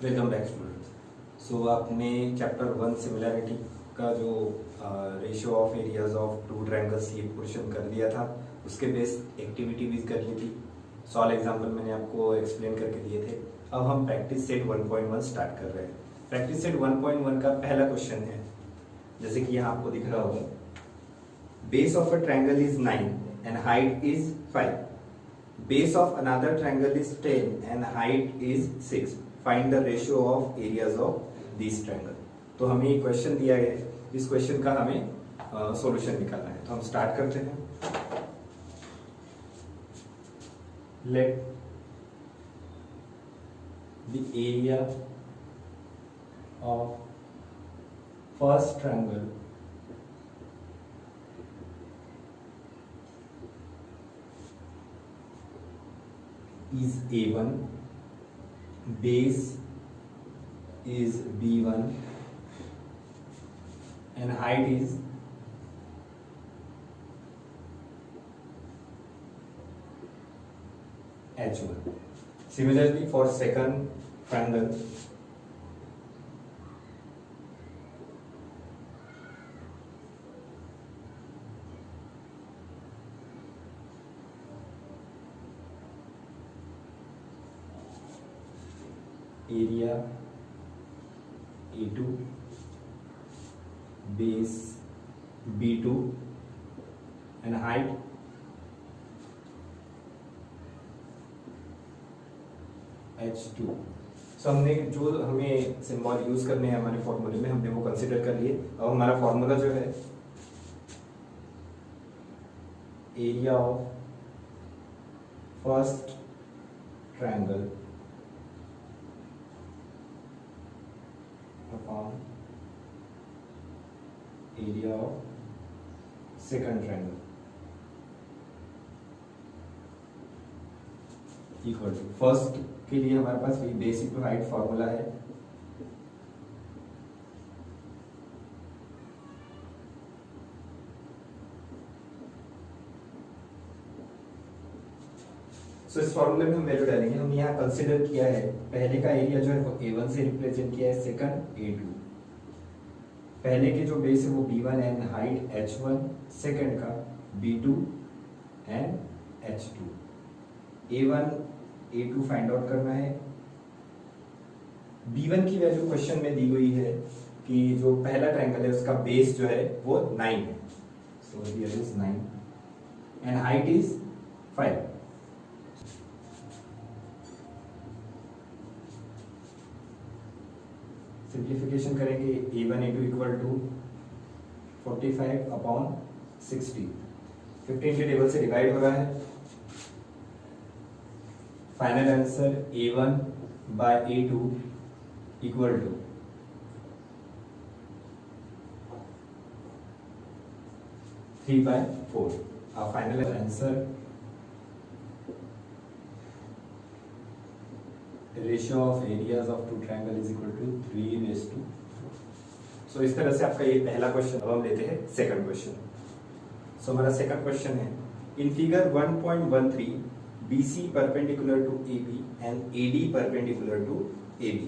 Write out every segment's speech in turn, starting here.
Welcome back students. सो आपने chapter 1 similarity का जो ratio of areas of two triangles ये पोर्शन कर दिया था, उसके बेस्ड एक्टिविटी भी कर ली थी। सॉल्व एग्जांपल मैंने आपको एक्सप्लेन करके दिए थे। अब हम प्रैक्टिस सेट 1.1 स्टार्ट कर रहे हैं। प्रैक्टिस सेट 1.1 का पहला क्वेश्चन है, जैसे कि यहाँ आपको दिख रहा होगा, base of a triangle is 9 and height is 5. Base of another triangle is 10 and height is 6. Find the ratio of areas of these triangle. तो हमें ये क्वेश्चन दिया गया है, इस क्वेश्चन का हमें सॉल्यूशन निकालना है। तो हम स्टार्ट करते हैं। Let the area of first triangle is A1, base is B1 and height is H1. Similarly for second triangle, area A2, base B2 and height H2. सो हमने जो हमें सिंबल यूज करने हैं हमारे फॉर्मूले में, हमने वो कंसिडर कर लिए। अब हमारा फॉर्मूला जो है, area of first triangle upon area of second triangle equal to, first के लिए हमारे पास वही बेसिक टू हाइट फॉर्मूला है। सो इस फॉर्मूले में हम वैल्यू डालेंगे। हम यहाँ कंसिडर किया है, पहले का एरिया जो है वो A1 से रिप्रेजेंट किया है, सेकंड A2, पहले के जो बेस है वो B1 and height H1, second का B2 and H2। A1 A2 find out करना है। B1 की वैल्यू क्वेश्चन में दी हुई है कि जो पहला ट्रायंगल है उसका बेस जो है वो 9 है, so here is 9 and height is 5। Simplification करेंगे, A1 A2 equal to 45 upon 60, 15 के टेबल से डिवाइड हो रहा है। Final answer A1 by A2 equal to 3/4। our final answer ratio of areas of two triangle is equal to 3:4। So इस तरह से आपका ये पहला क्वेश्चन। अब हम लेते हैं सेकंड क्वेश्चन। सो हमारा सेकंड क्वेश्चन है, in figure 1.13 BC perpendicular to AB and AD perpendicular to AB।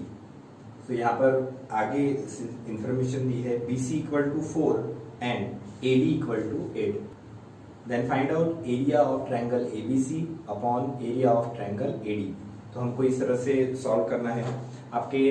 तो यहाँ पर आगे इंफॉर्मेशन दी है, BC equal to 4 and AD equal to 8। Then find out area of triangle ABC upon area of triangle AD। तो हमको इस तरह से सॉल्व करना है। आपके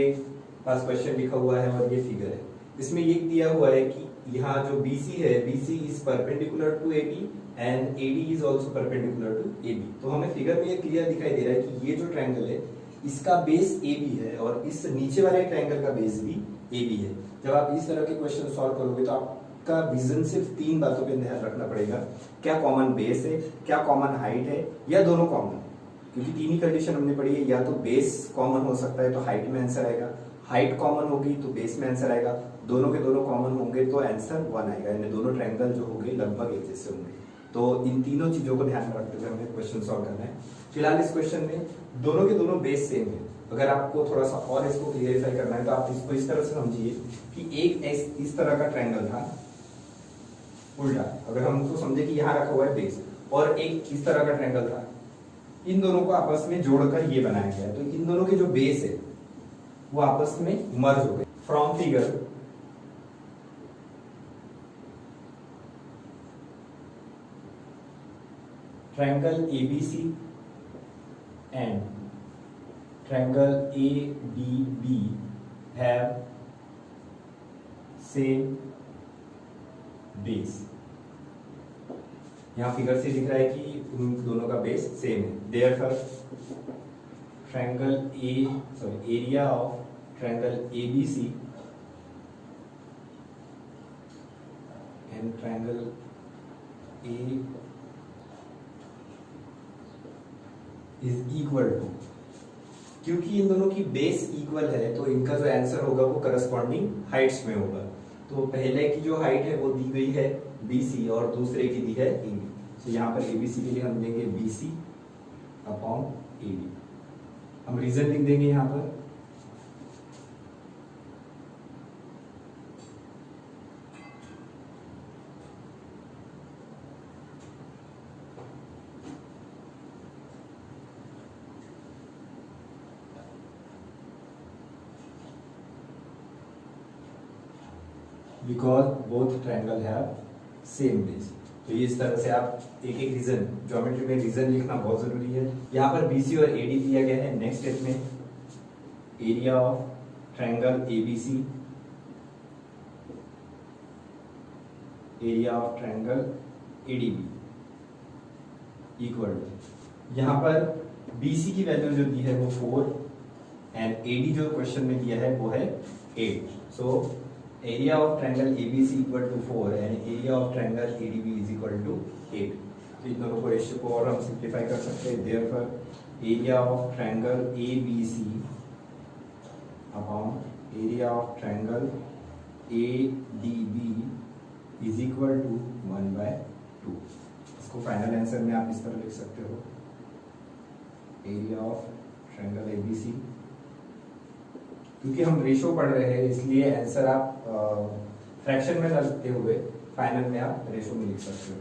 पास क्वेश्चन लिखा हुआ है और ये फिगर है, इसमें ये दिया हुआ है कि यहाँ जो BC है, BC is perpendicular to AB and AD is also perpendicular to AB। तो हमें फिगर में ये क्लियर दिखाई दे रहा है कि ये जो ट्रायंगल है इसका बेस AB है और इस नीचे वाले ट्रायंगल का बेस भी AB है। जब आप इस तरह के क्वेश्चन सॉल्व करोगे तो आपका विजन सिर्फ 3 बातों पे ध्यान रखना पड़ेगा, क्या कॉमन बेस है, क्या कॉमन हाइट है, या दोनों कॉमन। क्योंकि 3 ही कंडीशन हमने पढ़ी है, या तो बेस कॉमन हो सकता है तो हाइट में आंसर आएगा, हाइट कॉमन होगी तो बेस में आंसर आएगा, दोनों के दोनों कॉमन होंगे तो आंसर 1 आएगा, यानी दोनों ट्रायंगल जो होंगे लगभग एक जैसे होंगे। तो इन तीनों चीजों को ध्यान में रखते हुए हमें क्वेश्चन सॉल्व करना है। फिलहाल इस क्वेश्चन में दोनों के दोनों बेस सेम है। अगर आपको थोड़ा सा और इसको क्लियरिफाई करना है तो आप इसको इस तरह से समझिए कि एक इस तरह का ट्रायंगल था उल्टा, अगर हमको समझे कि यहाँ रखा हुआ है बेस, और एक इस तरह का ट्रायंगल था, इन दोनों को आपस में जोड़कर ये बनाया गया। तो इन दोनों के जो बेस है वो आपस में मर्ज हो गए। From figure triangle ABC and triangle ADB have same base। यहाँ फिगर से दिख रहा है कि उन दोनों का बेस सेम है। Therefore area of triangle ABC and triangle A is equal to, क्योंकि इन दोनों की बेस इक्वल है तो इनका जो आंसर होगा वो करस्पॉन्डिंग हाइट्स में होगा। तो पहले की जो हाइट है वो दी गई है BC और दूसरे की दी है AB। तो यहाँ पर ABC के लिए हम देंगे BC अपॉन AB। हम रीजन लिख देंगे यहाँ पर, because both triangle have same base. तो ये इस तरह से आप एक एक रीजन, ज्योमेट्री में रीजन लिखना बहुत जरूरी है। यहाँ पर BC और AD दिया गया है। नेक्स्ट स्टेप में area of triangle ABC, area of triangle ADB equal to, यहाँ पर BC की वैल्यू जो दी है वो 4 एंड AD जो क्वेश्चन में दिया है वो है 8। So area of triangle ABC equal to 4 and area of triangle ADB is equal to 8। तो इन दोनों को रेशियो को और हम सिंप्लीफाई कर सकते हैं। Therefore area of triangle ABC upon area of triangle ADB is equal to 1/2। इसको फाइनल आंसर में आप इस तरह लिख सकते हो, एरिया ऑफ ट्रायंगल ABC। क्योंकि हम रेशो पढ़ रहे हैं इसलिए आंसर आप फ्रैक्शन में लिखते हुए फाइनल में आप रेशो में लिख सकते हो।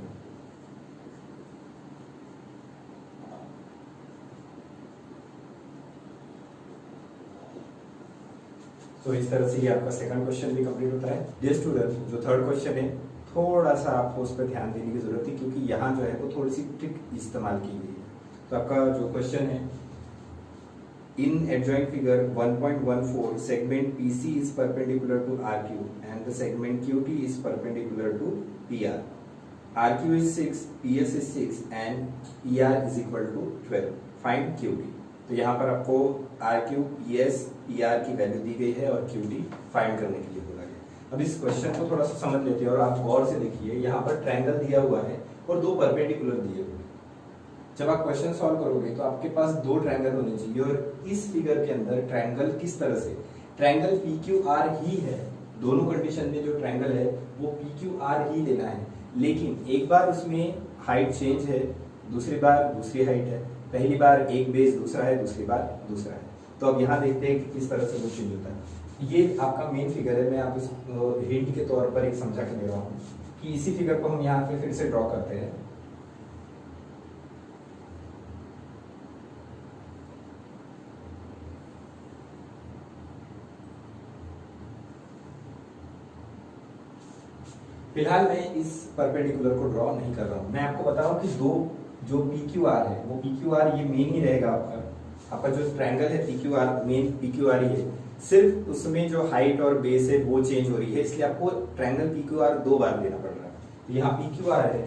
तो इस तरह से ये आपका सेकंड क्वेश्चन भी कंप्लीट होता है। डियर स्टूडेंट, जो थर्ड क्वेश्चन है थोड़ा सा आपको उस पर ध्यान देने की जरूरत है, क्योंकि यहाँ जो है वो थोड़ी सी ट्रिक इस्तेमाल की गई है। तो आपका जो क्वेश्चन है, in adjoint figure 1.14 segment PC is perpendicular to RQ and the segment QT is perpendicular to PR. RQ is 6, PS is 6 and PR is equal to 12. Find QT। तो यहाँ पर आपको RQ, PS, PR की value दी गई है और QT find करने के लिए बोला गया। अब इस क्वेश्चन को थोड़ा सा समझ लेते हैं और आप गौर से देखिए, यहाँ पर ट्रायंगल दिया हुआ है और दो परपेंडिकुलर दिए हुए हैं। जब आप क्वेश्चन सॉल्व करोगे तो आपके पास दो ट्रायंगल होने चाहिए और इस फिगर के अंदर ट्रायंगल किस तरह से, ट्रायंगल PQR ही है। दोनों कंडीशन में जो ट्रायंगल है वो PQR ही लेना है, लेकिन एक बार उसमें हाइट चेंज है, दूसरी बार दूसरी हाइट है। पहली बार एक बेस दूसरा है, दूसरी बार दूसरा है। तो अब यहाँ देखते हैं कि किस तरह से वो चेंज होता है। ये आपका मेन फिगर है। मैं आप इस हिंट के तौर पर एक समझा के दे रहा हूँ कि इसी फिगर को हम यहाँ पे फिर से ड्रॉ करते हैं। फिलहाल मैं इस परपेंडिकुलर को ड्रॉ नहीं कर रहा हूं। मैं आपको बता रहा हूं कि दो जो PQR है वो PQR ये मेन ही रहेगा। आपका जो ट्रायंगल है PQR मेन PQR ही है, सिर्फ उसमें जो हाइट और बेस है वो चेंज हो रही है, इसलिए आपको ट्रायंगल PQR दो बार लेना पड़ रहा है। तो यहाँ PQR है,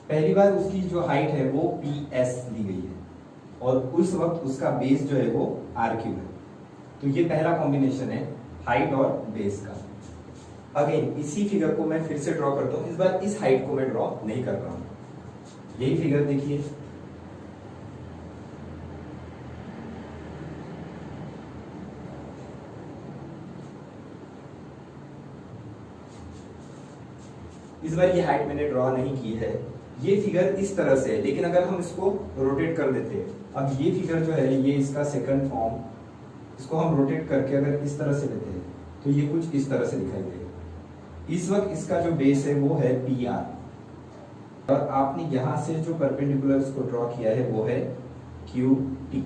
पहली बार उसकी जो हाइट है वो PS दी गई है और उस वक्त उसका बेस जो है वो RQ है। तो ये पहला कॉम्बिनेशन है हाइट और बेस का। अगेन इसी फिगर को मैं फिर से ड्रॉ करता हूं। इस बार इस हाइट को मैं ड्रॉ नहीं कर रहा हूं। यही फिगर देखिए, इस बार ये हाइट मैंने ड्रॉ नहीं की है। ये फिगर इस तरह से है, लेकिन अगर हम इसको रोटेट कर देते हैं, अब ये फिगर जो है ये इसका सेकंड फॉर्म, इसको हम रोटेट करके अगर इस तरह से लेते हैं तो ये कुछ इस तरह से दिखाई देगा। इस वक्त इसका जो बेस है वो है PR और आपने यहां से जो परपेंडिकुलर इसको ड्रॉ किया है वो है QT।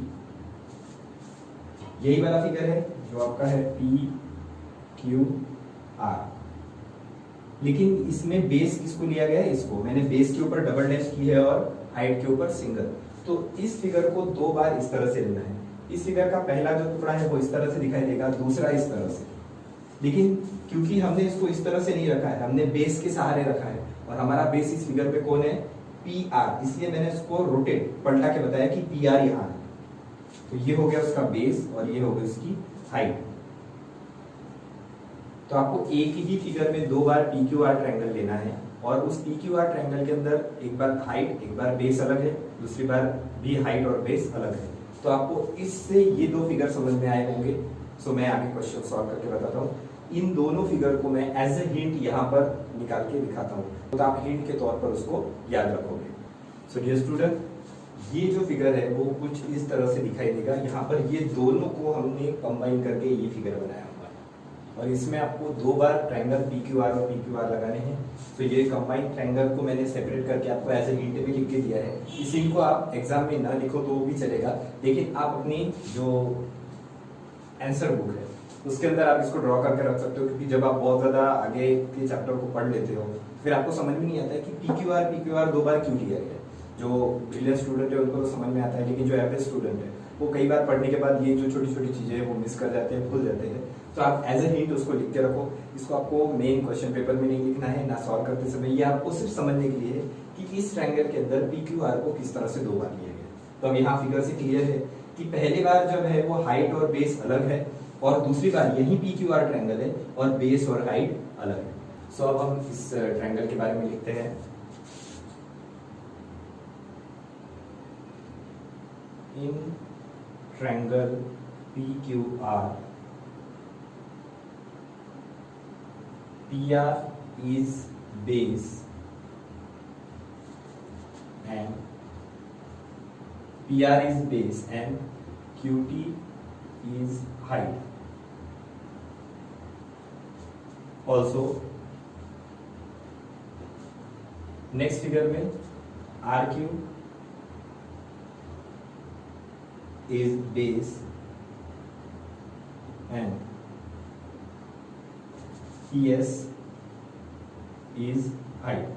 यही वाला फिगर है जो आपका है पी क्यू आर, लेकिन इसमें बेस किसको लिया गया है, इसको मैंने बेस के ऊपर डबल डैश की है और हाइट के ऊपर सिंगल। तो इस फिगर को दो बार इस तरह से लेना है। इस फिगर का पहला जो टुकड़ा है वो इस तरह से दिखाई देगा, दूसरा इस तरह से। लेकिन क्योंकि हमने इसको इस तरह से नहीं रखा है, हमने बेस के सहारे रखा है और हमारा बेस इस फिगर पे कौन है, पी आर, इसलिए मैंने इसको रोटेट पलटा के बताया कि पी आर यहाँ है। तो ये हो गया उसका बेस और ये हो गई उसकी हाइट। तो आपको एक ही फिगर में दो बार पी क्यू आर ट्रायंगल लेना है और उस पी क्यू आर ट्रायंगल के अंदर एक बार हाइट, एक बार बेस अलग है, दूसरी बार भी हाइट और बेस अलग है। तो आपको इससे ये दो फिगर समझ में आए होंगे। सो मैं आगे क्वेश्चन सॉल्व करके बताता हूँ। इन दोनों फिगर को मैं एज ए हिंट यहाँ पर निकाल के दिखाता हूँ, तो आप हिंट के तौर पर उसको याद रखोगे। सो डियर स्टूडेंट, ये जो फिगर है वो कुछ इस तरह से दिखाई देगा। यहाँ पर ये दोनों को हमने कंबाइन करके ये फिगर बनाया हुआ है और इसमें आपको दो बार ट्रायंगल पी क्यू आर और पी क्यू आर लगाने हैं। तो ये कंबाइंड ट्रायंगल को मैंने सेपरेट करके आपको एज ए हिंट भी लिख के दिया है। इस हिंट को आप एग्जाम में ना लिखो तो भी चलेगा, लेकिन आप अपनी जो आंसर बुक है उसके अंदर आप इसको ड्रॉ करके रख सकते हो, क्योंकि जब आप बहुत ज्यादा आगे के चैप्टर को पढ़ लेते हो फिर आपको समझ में नहीं आता है कि पी क्यू आर दो बार क्यों लिया गया है। जो ब्रिलियंट स्टूडेंट है उनको तो समझ में आता है, लेकिन जो एवरेज स्टूडेंट है वो कई बार पढ़ने के बाद ये जो छोटी छोटी चीजें हैं वो मिस कर जाते हैं, भूल जाते हैं। तो आप एज ए हिंट उसको लिख के रखो। इसको आपको मेन क्वेश्चन पेपर में नहीं लिखना है, ना सॉल्व करते समय। ये आपको सिर्फ समझने के लिए है कि इस ट्रायंगल के अंदर पी क्यू आर को किस तरह से दो बार लिया गया। तो अब यहाँ फिगर से क्लियर है कि पहली बार जब है वो हाइट और बेस अलग है और दूसरी बार यही पी क्यू आर ट्रायंगल है और बेस और हाइट अलग है। सो अब हम इस ट्रायंगल के बारे में लिखते हैं। In triangle P Q R, PR is base and PR is base and QT is height. Also, next figure में RQ is base and PS is height.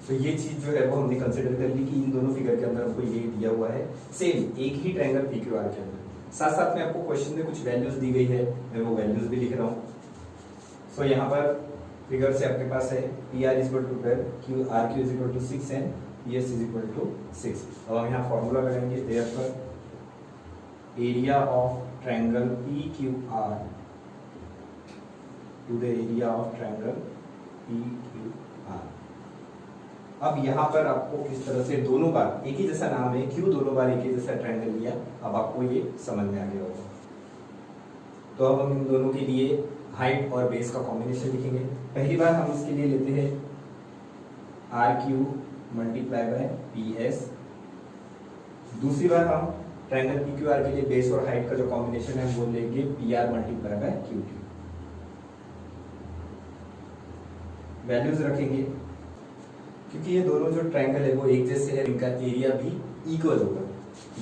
तो ये चीज जो है वो हमने कंसिडर कर ली कि इन दोनों फिगर के अंदर हमको ये दिया हुआ है, सेम एक ही ट्रायंगल पी क्यू आर के अंदर। साथ साथ में आपको क्वेश्चन में कुछ वैल्यूज दी गई है, मैं वो वैल्यूज भी लिख रहा हूँ। सो यहाँ पर फिगर से आपके पास है P R is equal to 12, Q R Q is equal to 6 and P S is equal to 6। अब हम यहाँ फॉर्मूला लगाएंगे, therefore area of triangle PQR to the area of triangle PQR। अब यहाँ पर आपको किस तरह से दोनों बार एक ही जैसा नाम है, क्यों दोनों बार एक ही जैसा ट्रायंगल लिया, अब आपको ये समझ में आ गया होगा। तो अब हम इन दोनों के लिए हाइट और बेस का कॉम्बिनेशन लिखेंगे। पहली बार हम इसके लिए लेते हैं RQ मल्टीप्लाई बाय PS। दूसरी बार हम ट्रायंगल PQR के लिए बेस और हाइट का जो कॉम्बिनेशन है वो लेंगे PR multiply by QT। Values रखेंगे क्योंकि ये दोनों जो ट्रायंगल है वो एक जैसे है, इनका एरिया भी इक्वल होगा।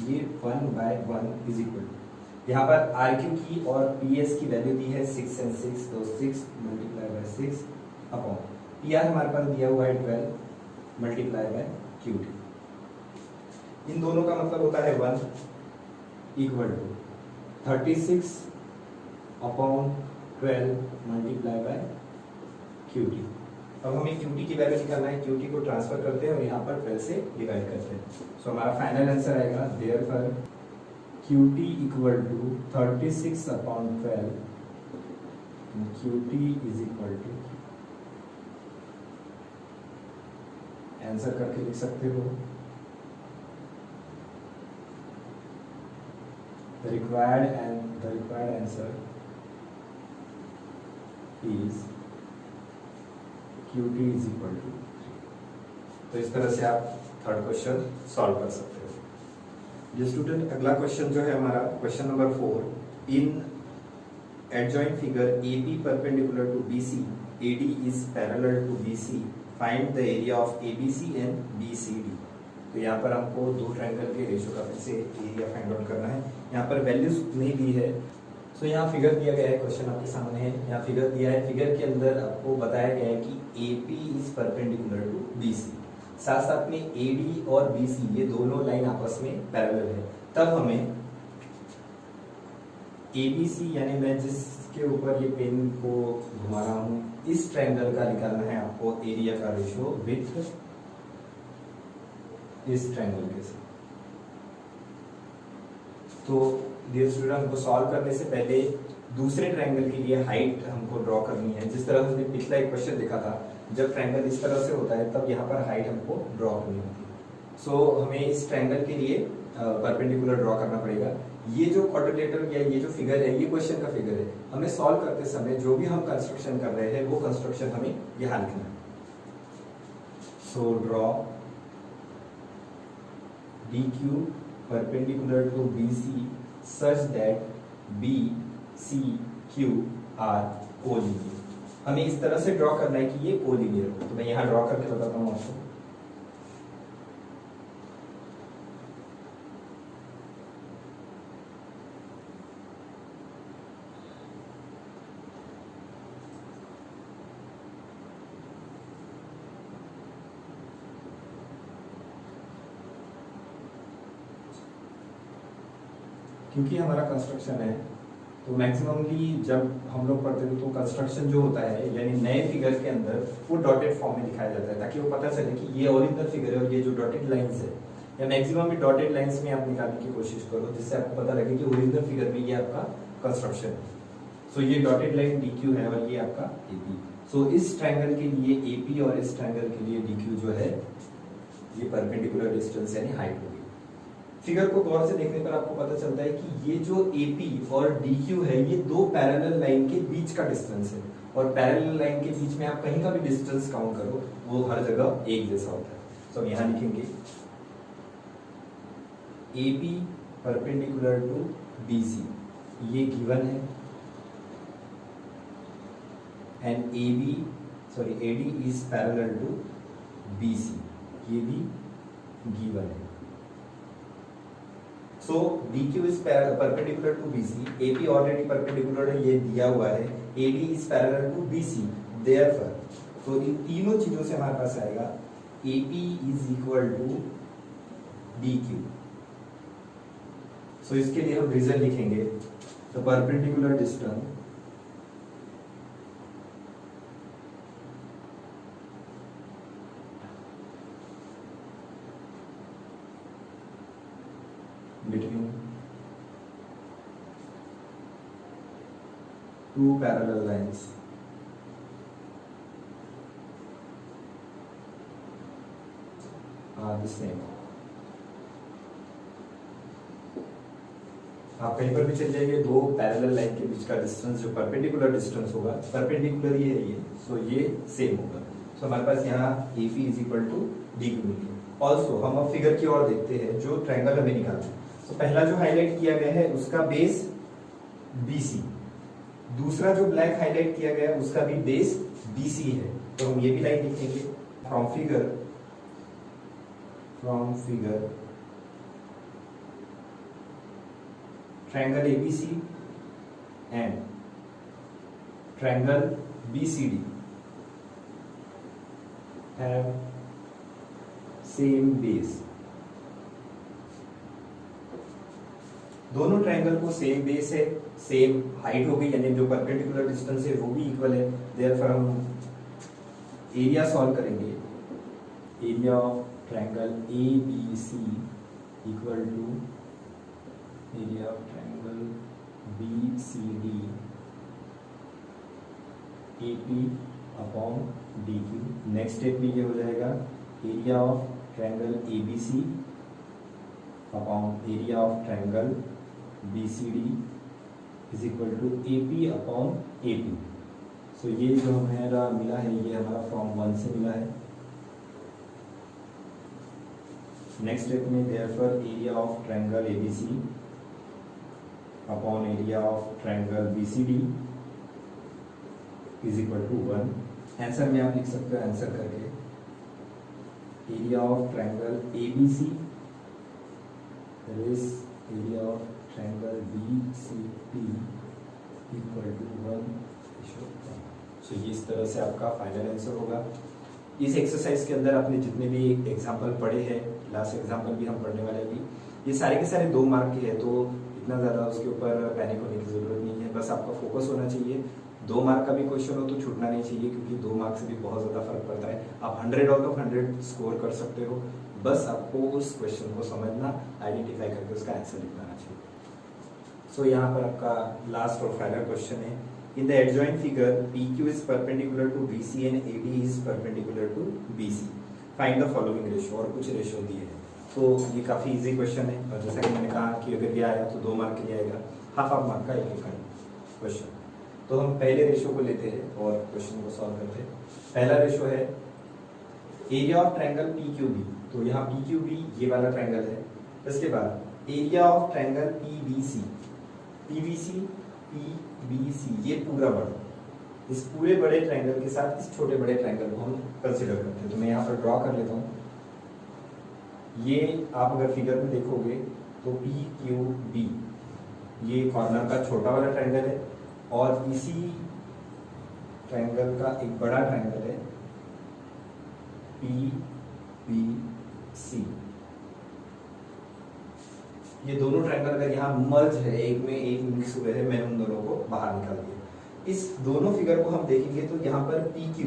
ये 1/1 इज इक्वल, यहाँ पर RQ की और PS की वैल्यू दी है 6 and 6, तो 6 मल्टीप्लाई बाय 6 अपॉन PR हमारे पास दिया हुआ है 12 मल्टीप्लाई बाय QT। इन दोनों का मतलब होता है 1 equal to 36 upon 12 multiply by QT। अब हमें QT की वैल्यू निकालना है, QT को ट्रांसफर करते हैं और यहाँ पर 12 से डिवाइड करते हैं। सो हमारा फाइनल आंसर आएगा therefore QT equal to 36 upon 12, QT is equal to, answer करके लिख सकते हो the required answer is QT is equal to 3। तो इस तरह से आप थर्ड क्वेश्चन सॉल्व कर सकते हो। ये स्टूडेंट अगला क्वेश्चन जो है हमारा question number 4, in adjoint figure AP perpendicular to BC, AD is parallel to BC, find the area of ABC and BCD। तो यहाँ पर हमको दो ट्रायंगल के रेशियो का फिर से एरिया फाइंड आउट करना है। यहाँ पर वैल्यूज नहीं दी है। सो यहाँ फिगर दिया गया है, क्वेश्चन आपके सामने है, यहाँ फिगर दिया है। फिगर के अंदर आपको बताया गया है कि AP is perpendicular to BC, साथ साथ में AD और BC ये दोनों लाइन आपस में पैरेलल है। तब हमें ABC यानी मैं जिसके ऊपर ये पेन को घुमा रहा हूँ, इस ट्रायंगल का निकालना है आपको एरिया का रेशियो विथ इस ट्रायंगल के साथ। तो डियर स्टूडेंट, हमको सॉल्व करने से पहले दूसरे ट्रायंगल के लिए हाइट हमको ड्रॉ करनी है। जिस तरह हमने पिछला एक क्वेश्चन देखा था, जब ट्रायंगल इस तरह से होता है तब यहाँ पर हाइट हमको ड्रॉ करनी होती है। सो हमें इस ट्रायंगल के लिए परपेंडिकुलर ड्रॉ करना पड़ेगा। ये जो क्वाड्रिलेटरल या ये जो फिगर है, ये क्वेश्चन का फिगर है। हमें सॉल्व करते समय जो भी हम कंस्ट्रक्शन कर रहे हैं वो कंस्ट्रक्शन हमें यहाँ लिखना है। So draw DQ perpendicular to BC such that B, C, Q are collinear. हमें इस तरह से ड्रॉ करना है कि ये कोलिनियर हो। तो मैं यहाँ ड्रॉ करके बताता हूँ आपको। क्योंकि हमारा कंस्ट्रक्शन है तो मैक्सिममली जब हम लोग पढ़ते थे तो कंस्ट्रक्शन जो होता है यानी नए फिगर के अंदर वो डॉटेड फॉर्म में दिखाया जाता है, ताकि वो पता चले कि ये ओरिजिनल फिगर है और ये जो डॉटेड लाइंस है, या मैक्सिमम भी डॉटेड लाइंस में आप निकालने की कोशिश करो जिससे आपको पता लगे कि ओरिजिनल फिगर में ये आपका कंस्ट्रक्शन है। सो ये डॉटेड लाइन DQ है और ये आपका AP। सो इस ट्रायंगल के लिए AP और इस ट्रायंगल के लिए DQ जो है ये परपेंडिकुलर डिस्टेंस यानी हाइट होगी। फिगर को गौर से देखने पर आपको पता चलता है कि ये जो AP और DQ है ये दो पैरेलल लाइन के बीच का डिस्टेंस है, और पैरेलल लाइन के बीच में आप कहीं का भी डिस्टेंस काउंट करो वो हर जगह एक जैसा होता है। तो हम यहाँ लिखेंगे AP परपेंडिकुलर टू BC, ये गिवन है, and AD is parallel to BC, ये भी गिवन है। So DQ is perpendicular to BC, AP already perpendicular है, ये दिया हुआ है, AD is parallel to BC, therefore तो इन तीनों चीजों से हमारे पास आएगा AP is equal to DQ। so इसके लिए हम रीजन लिखेंगे, the perpendicular distance between two parallel lines are the same। आप कहीं पर भी चल जाइए, दो पैरेलल लाइन के बीच का डिस्टेंस जो परपेंडिकुलर डिस्टेंस होगा, परपेंडिकुलर ये है ये, सो ये सेम होगा। सो हमारे पास यहाँ AP is equal to DQ मिल गया। ऑल्सो हम अब फिगर की ओर देखते हैं जो ट्रायंगल हमें निकालना है। तो पहला जो हाईलाइट किया गया है उसका बेस BC, दूसरा जो ब्लैक हाईलाइट किया गया है उसका भी बेस BC है। तो हम ये भी लाइन लिखेंगे, from figure triangle ABC and triangle BCD have same base. दोनों ट्रायंगल को सेम बेस है, सेम हाइट हो गई, यानी जो परपेंडिकुलर डिस्टेंस है वो भी इक्वल है। देयरफॉर हम एरिया सॉल्व करेंगे। Area of triangle ABC equal to area of triangle BCD AP upon DQ। Next step में ये हो जाएगा area of triangle ABC upon area of triangle BCD is equal to AP upon AP। So ये जो हमारा मिला है ये हमारा फॉर्म 1 से मिला है। नेक्स्ट स्टेप में therefore area of triangle ABC upon area of triangle BCD is equal to 1। Answer में आप लिख सकते हो आंसर करके, area of triangle ABC is area of triangle BCD equal to 1:1। So ये इस तरह से आपका फाइनल आंसर होगा। इस एक्सरसाइज के अंदर आपने जितने भी एग्जाम्पल पढ़े हैं, लास्ट एग्जाम्पल भी हम पढ़ने वाले भी, ये सारे के सारे 2 मार्क के हैं, तो इतना ज़्यादा उसके ऊपर पैनिक होने की ज़रूरत नहीं है। बस आपका फोकस होना चाहिए। 2 मार्क का भी क्वेश्चन हो तो छूटना नहीं चाहिए, क्योंकि 2 मार्क से भी बहुत ज़्यादा फर्क पड़ता है। आप 100 आउट ऑफ 100 स्कोर कर सकते हो, बस आपको उस क्वेश्चन को समझना, आइडेंटिफाई करके उसका आंसर लिखना चाहिए। सो यहाँ पर आपका लास्ट और फाइनल क्वेश्चन है, in the adjoint figure PQ is perpendicular to BC and AD is perpendicular to BC. Find the following ratio, और कुछ रेशियो दिए हैं। तो ये काफ़ी इजी क्वेश्चन है, और जैसा कि मैंने कहा कि अगर ये आया तो 2 मार्क के लिए आएगा, हाफ मार्क का एक क्वेश्चन। तो हम पहले रेशियो को लेते हैं और क्वेश्चन को सॉल्व करते हैं। पहला रेशियो है एरिया ऑफ ट्रायंगल PQB। तो यहाँ PQB ये वाला ट्रायंगल है। इसके बाद area of triangle PBC, PBC ये पूरा बड़ा, इस पूरे बड़े ट्रायंगल के साथ इस छोटे बड़े ट्रायंगल को हम कंसीडर करते हैं। तो मैं यहाँ पर ड्रॉ कर लेता हूँ। ये आप अगर फिगर में देखोगे तो PQB ये कॉर्नर का छोटा वाला ट्रायंगल है, और इसी ट्रायंगल का एक बड़ा ट्रायंगल है PBC। ये दोनों ट्रायंगल अगर यहाँ मर्ज है, एक में एक मिक्स हुए हैं, मैंने उन दोनों को बाहर निकाल दिया। इस दोनों फिगर को हम देखेंगे तो यहाँ पर PQ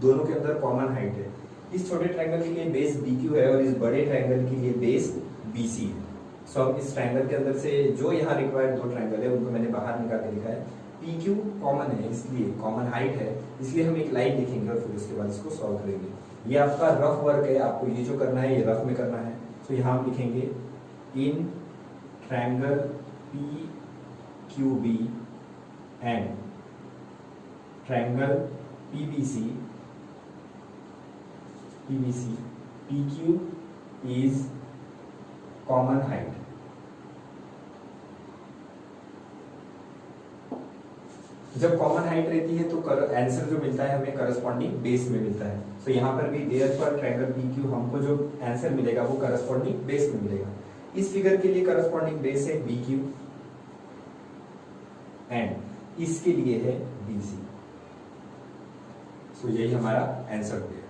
दोनों के अंदर कॉमन हाइट है। इस छोटे ट्रायंगल के लिए बेस BQ है और इस बड़े ट्रायंगल के लिए बेस BC है। सो अब इस ट्रायंगल के अंदर से जो यहाँ रिक्वायर्ड 2 ट्रायंगल है उनको मैंने बाहर निकाल के लिखा है। PQ कॉमन है, इसलिए कॉमन हाइट है, इसलिए हम एक लाइन लिखेंगे और फिर उसके बाद इसको सॉल्व करेंगे। ये आपका रफ वर्क है, आपको ये जो करना है ये रफ में करना है। तो यहाँ हम लिखेंगे in triangle PQB and triangle PBC PQ is common height। जब कॉमन हाइट रहती है तो आंसर जो मिलता है हमें करस्पॉन्डिंग बेस में मिलता है। तो यहाँ पर भी देयरफॉर ट्रायंगल PQ हमको जो आंसर मिलेगा वो करस्पॉन्डिंग बेस में मिलेगा। इस फिगर के लिए करस्पॉन्डिंग बेस है BQ एंड इसके लिए है BC। सो यही हमारा आंसर हो गया।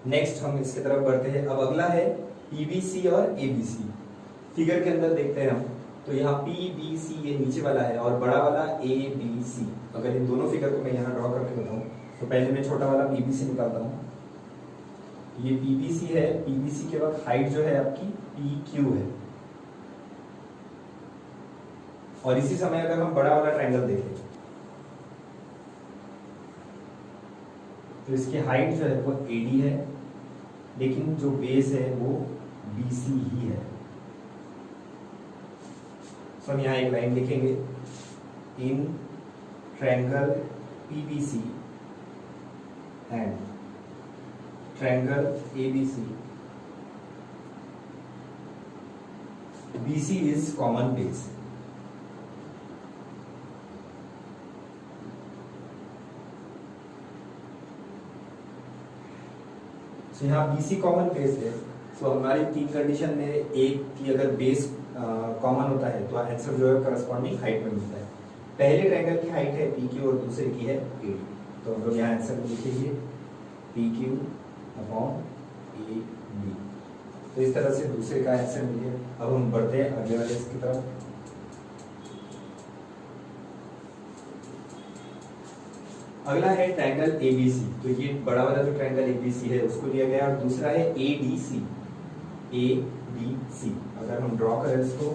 नेक्स्ट हम इसकी तरफ बढ़ते हैं। अब अगला है PBC और ABC। फिगर के अंदर देखते हैं हम, तो यहाँ PBC ये नीचे वाला है और बड़ा वाला ABC। अगर इन दोनों फिगर को मैं यहाँ ड्रॉ करके बताऊं तो पहले मैं छोटा वाला PBC निकालता हूँ। ये PBC है, PBC के बाद हाइट जो है आपकी PQ है, और इसी समय अगर हम बड़ा वाला ट्रायंगल देखें तो इसकी हाइट जो है वो AD है, लेकिन जो बेस है वो BC ही है। तो हम यहाँ एक लाइन लिखेंगे in triangle PBC and triangle ABC BC is common base। तो यहाँ BC कॉमन बेस है। तो हमारी 3 कंडीशन में एक की अगर बेस कॉमन होता है तो आंसर जो है करस्पॉन्डिंग हाइट में मिलता है। पहले ट्रायंगल की हाइट है PQ और दूसरे की है AD। तो हम लोग यहाँ आंसर में लिखेंगे PQ अपॉन AD। तो इस तरह से दूसरे का आंसर मिल गया। अब हम बढ़ते हैं अगले वाले की तरफ। अगला है ट्रायंगल ABC। तो ये बड़ा वाला जो ट्रायंगल ABC है उसको लिया गया, और दूसरा है ADC। अगर हम ड्रॉ करें इसको,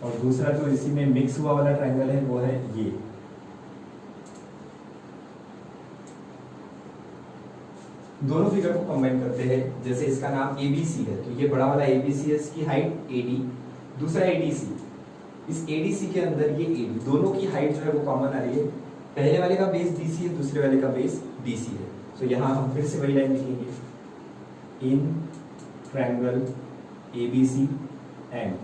और दूसरा जो इसी में मिक्स हुआ वाला ट्रायंगल है वो है ये। दोनों फिगर को कंबाइन करते हैं। जैसे इसका नाम ABC है तो ये बड़ा वाला ABC है, इसकी हाइट AD, दूसरा ADC। इस ADC के अंदर ये AD, दोनों की हाइट जो है वो कॉमन आ रही है। पहले वाले का बेस BC है, दूसरे वाले का बेस BC है। तो यहाँ हम फिर से वही लाइन लिखेंगे in triangle ABC and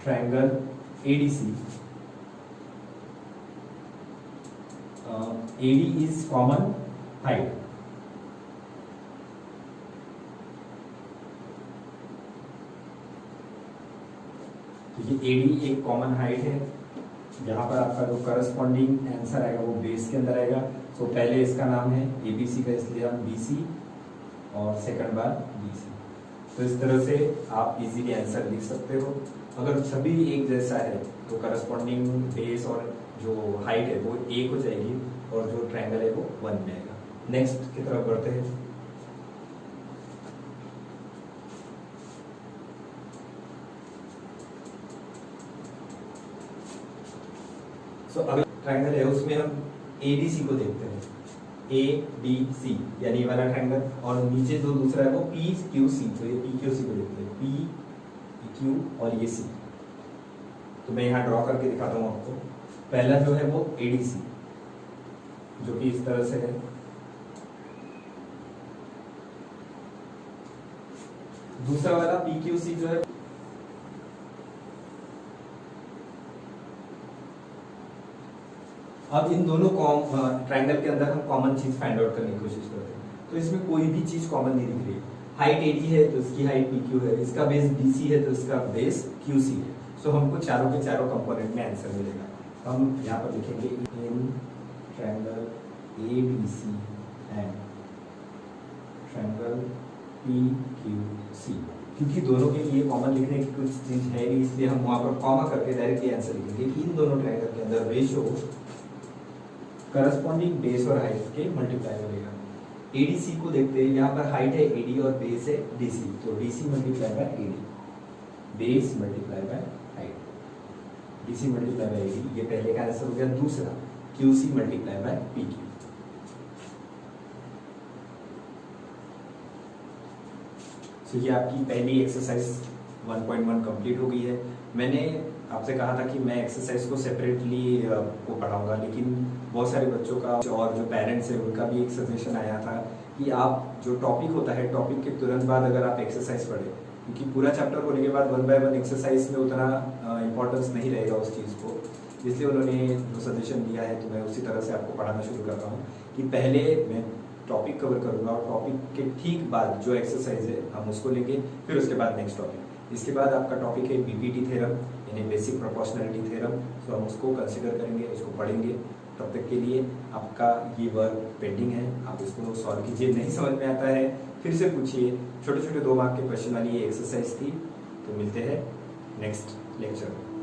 triangle ADC, AD is common height. तो ये AD एक कॉमन हाइट है। यहाँ पर आपका जो करस्पॉन्डिंग आंसर आएगा वो बेस के अंदर आएगा। सो पहले इसका नाम है ABC का, इसलिए हम BC और सेकंड बार BC। तो इस तरह से आप इजीली आंसर लिख सकते हो। अगर सभी एक जैसा है तो करस्पॉन्डिंग बेस और जो हाइट है वो एक हो जाएगी और जो ट्रायंगल है वो 1 में आएगा। नेक्स्ट की तरफ बढ़ते हैं। सो अगला ट्रायंगल है उसमें हम ADC को देखते हैं। ADC यानी ये वाला ट्रायंगल, और नीचे जो दूसरा है वो PQC, तो ये PQC को देखते हैं, PQ और ये C। तो मैं यहाँ ड्रॉ करके दिखाता हूँ आपको। पहला जो है वो ADC जो कि इस तरह से है, दूसरा वाला PQC जो है अब इन दोनों ट्रायंगल के अंदर हम कॉमन चीज फाइंड आउट करने की कोशिश करते हैं। तो इसमें कोई भी चीज कॉमन नहीं दिख रही। हाइट AD है तो इसकी हाइट PQ है, इसका बेस BC है तो इसका बेस QC है। सो हमको चारों के चारों कंपोनेंट में आंसर मिलेगा। हम यहाँ पर लिखेंगे in triangle ABC and triangle PQC, क्योंकि दोनों के लिए कॉमन लिखने की कुछ चीज है नहीं, इसलिए हम वहां पर कॉमा करके डायरेक्टली आंसर लिखेंगे कि इन दोनों ट्रायंगल के अंदर रेशियो करस्पॉन्डिंग बेस और हाइट के मल्टीप्लाई करेगा। ADC को देखते हैं, यहाँ पर हाइट है AD और बेस है DC, तो DC multiply by AD, base multiply by height, DC multiply by AD। ये पहले का आंसर हो गया। दूसरा QC मल्टीप्लाई बाय PQ। तो ये आपकी पहली एक्सरसाइज 1.1 कंप्लीट हो गई है। मैंने आपसे कहा था कि मैं एक्सरसाइज को सेपरेटली को पढ़ाऊंगा, लेकिन बहुत सारे बच्चों का और जो पेरेंट्स हैं उनका भी एक सजेशन आया था कि आप जो टॉपिक होता है टॉपिक के तुरंत बाद अगर आप एक्सरसाइज पढ़ें, क्योंकि पूरा चैप्टर होने के बाद 1 बाय 1 एक्सरसाइज में उतना इंपॉर्टेंस नहीं रहेगा उस चीज़ को। इसलिए उन्होंने जो सजेशन दिया है तो मैं उसी तरह से आपको पढ़ाना शुरू कर रहा हूँ कि पहले मैं टॉपिक कवर करूँगा और टॉपिक के ठीक बाद जो एक्सरसाइज है हम उसको लेंगे, फिर उसके बाद नेक्स्ट टॉपिक। इसके बाद आपका टॉपिक है BPT थ्योरम यानी बेसिक प्रोपोर्शनैलिटी थ्योरम। तो हम उसको कंसिडर करेंगे, इसको पढ़ेंगे। तब तक के लिए आपका ये वर्क पेंडिंग है, आप इसको सॉल्व कीजिए। नहीं समझ में आता है फिर से पूछिए। छोटे छोटे 2 मार्क के क्वेश्चन वाली ये एक्सरसाइज थी। तो मिलते हैं नेक्स्ट लेक्चर में।